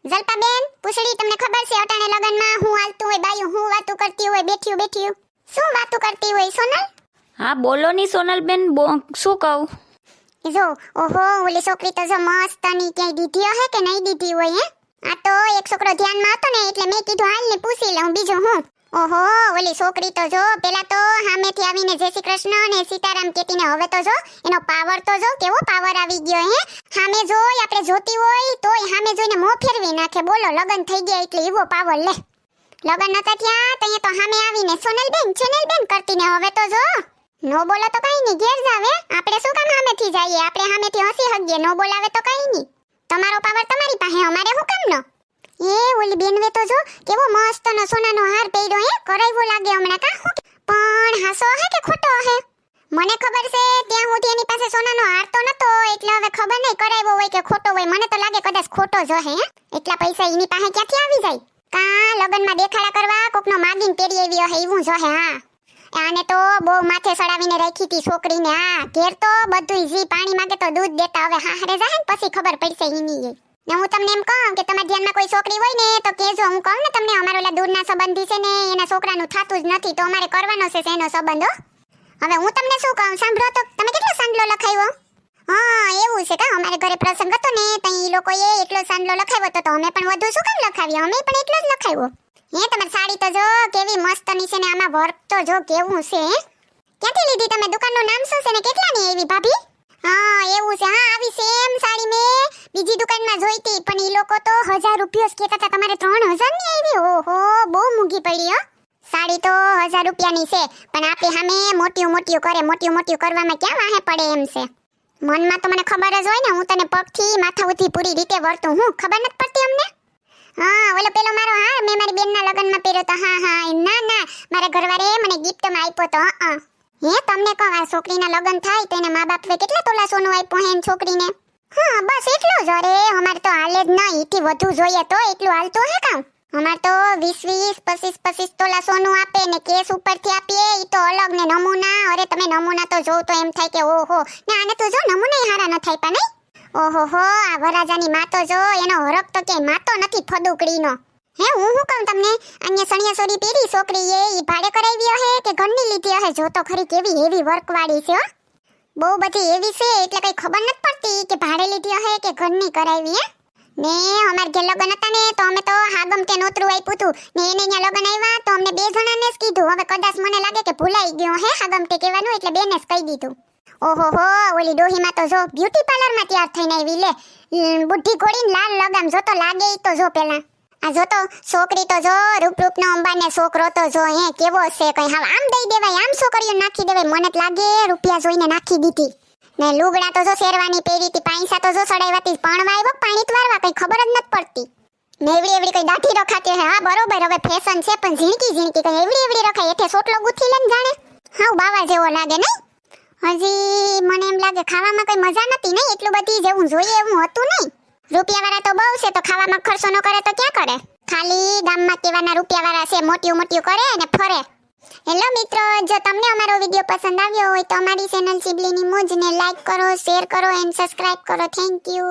જલપાબેન પૂછડી તમને ખબર છે અટાણે લગનમાં હું હાલતું હોય બાયું હું વાતું કરતી હોય બેઠ્યું શું વાતું કરતી હોય સોનલ? હા બોલો ની સોનલબેન, શું કહું? જો ઓહો ઓલી છોકરી તો જો મસ્ત ની ક્યાંય દીધી હે કે નહીં દીધી હોય હે? આ તો એક છોકરો ધ્યાનમાં હતો ને એટલે મેં કીધું હાલ ને પૂછી લઉં બીજું હું. ઓહો ઓલી છોકરી તો જો પેલા તો સામેથી આવીને જય શ્રી કૃષ્ણ ને સીતારામ કહેતી ને હવે તો જો એનો પાવર તો જો કેવો પાવર આવી ગયો હે. સામે જોઈ આપણે જોતી હોય તોય સામે જોઈને મોં ફેરવી નાખે. બોલો લગન થઈ ગયા એટલે એવો પાવર લે. લગન નતા થયા તઈએ તો સામે આવીને સોનલબેન કરતી ને હવે તો જો નો બોલો તો કઈ નહીં ઘેર જાવે. આપણે શું કામ સામેથી જઈએ, આપણે સામેથી હસી હગીએ. નો બોલાવે તો કઈ નહીં. તમારો પાવર તમારી પાસે, અમારે શું કામનો? એ ઓલી બેનવે તો જો કેવો મસ્તનો સોનાનો હાર પહેર્યો હે, કરાવ્યો લાગે હમણાં કા હું પણ હાસો હે કે ખોટો હે? મને ખબર છે ત્યાં સુધી એની પાસે સોનાનો હાર તો નતો એટલે હવે ખબર નહીં કરાવ્યો હોય કે ખોટો હોય. મને તો લાગે કદાચ ખોટો જ હે. એટલા પૈસા એની પાસે ક્યાંથી આવી જાય? કા લગનમાં દેખાડા કરવા કોકનો માગીને પહેરી આવ્યો હે એવું જ હે. હા આને તો બહુ માથે સડાવીને રાખી હતી છોકરીને. હા ઘેર તો બધું જી પાણી માંગે તો દૂધ દેતા. હવે હારે જાય ને પછી ખબર પડશે એની. ને હું તમને એમ કહું કે તમારા ધ્યાનમાં કોઈ છોકરી હોય ને તો કહેજો. હું કહું ને તમને અમારો ઓલા દૂરના સંબંધી છે ને એના છોકરાનું થાતું જ નથી તો અમારે કરવાનો છે એનો સંબંધ. હવે હું તમને શું કહું સાંભળો તો, તમે કેટલો સાંડલો લખાવ્યો? હા એવું છે કા? અમારે ઘરે પ્રસંગ હતો ને તો એ લોકોએ એટલો સાંડલો લખાવ્યો તો અમે પણ વધુ શું કામ લખાવ્યો? અમે પણ એટલો જ લખાવ્યો. હે તમારી સાડી તો જો કેવી મસ્તની છે ને આમાં વર્ક તો જો કેવું છે. ક્યાંથી લીધી તમે? દુકાનનું નામ શું છે ને કેટલાની આવી ભાભી? હા એવું છે. હા આવી સેમ સાડી મેં બીજી દુકાનમાં જોઈતી પણ ઈ લોકો તો 1000 રૂપિયા કહેતા હતા. તમારે 3000 ની આવી? ઓહો બહુ મૂંગી પડી હો. સાડી તો 1000 રૂપિયાની છે પણ આપે સામે મોટી કરે. મોટી કરવામાં ક્યાં વાહે પડે એમ છે. મનમાં તો મને ખબર જ હોય ને, હું તને પગથી માથા ઉથી પૂરી રીતે વર્તું. હું ખબર નથી પડતી અમને? હા ઓલો પેલો મારો હાર મેં મારી બેનના લગનમાં પહેર્યો તો. હા ના મારા ઘરવાળે મને ગિફ્ટમાં આપ્યો તો. હે તમને કહું આ છોકરીના લગન થાય તો એના મા બાપે કેટલા તોલા સોનું આપ્યું હે છોકરીને? હા બસ એટલું જ. અરે અમારે તો હાલે જ નહીં, એથી વધુ જોઈએ તો એટલું હાલતું હે કામ? અમાર તો 20 25 તોલા સોનું આપે ને કેસ ઉપરથી આપીએ ઈ તો અલગ ને નમૂના. અરે તમે નમૂના તો જોવ તો એમ થાય કે ઓહો ને આને તો જો નમૂના હારા ન થાય પણ નહીં. ઓહો હો આ વરાજાની માં તો જો એનો હરક તો કે માતો નથી ફદુકડીનો. હે હું કહું તમને અન્ય સણિયા સોરી પેરી છોકરી એ ઈ ભાડે કરાવી હે કે ઘરની લીધી હે? જો તો ખરી કેવી હેવી વર્ક વાળી છે હો. બહુ બધી એવી છે એટલે કઈ ખબર નથી પડતી કે ભાડે લીધી હે કે ઘરની કરાવી હે. ને અમાર ઘરે લગન હતા ને તો અમે તો હાગમ કે નોતરું આપ્યું તું ને એને અહીંયા લગન આવ્યા તો અમને બે જણાને જ કીધું. હવે કદાચ મને લાગે કે ભૂલાઈ ગયો હે હાગમ કે કહેવાનું એટલે બેને જ કહી દીધું. ઓહો હો ઓલી ડોહીમાં તો જો બ્યુટી પાર્લરમાં તૈયાર થઈને આવી લે. બુઢી ઘોડીને લાલ લગામ જો તો લાગે ઈ તો જો પેલા. આ જો તો છોકરી તો જો રૂપનો અંબાને છોકરો તો જો હે કેવો છે કઈ હાવ આમ દઈ દેવાય આમ છોકરીઓ નાખી દેવાય. મને જ લાગે રૂપિયા જોઈને નાખી દીધી. ને લુગડા તો જો શેરવાની પહેરી હતી, પૈસા તો જો સડાઈવાતી પણવા આવ્યો પાણી તવારવા કઈ ખબર જ નથી પડતી. ને એવડી કઈ દાઢી રખાતી હે. હા બરોબર હવે ફેશન છે પણ ઝીણકી કઈ એવડી રખાય એઠે સોટલો ગુથી લઈને જાણે હાવ બાવા જેવો લાગે નહીં. હજી મને એમ લાગે ખાવામાં કઈ મજા નથી નહીં, એટલું બધી જેવું જોઈએ એવું હતું નહીં. રૂપિયાવાળા તો બહુ છે તો ખાવામાં ખર્ચો ન કરે તો ક્યાં કરે? ખાલી ગામમાં કેવાના રૂપિયાવાળા છે મોટી કરે અને ફરે. હેલો મિત્રો, જો તમને અમારો વિડિયો પસંદ આવ્યો હોય તો અમારી ચેનલ સિબલીની મોજને લાઈક કરો, શેર કરો એન્ડ સબસ્ક્રાઇબ કરો. Thank you.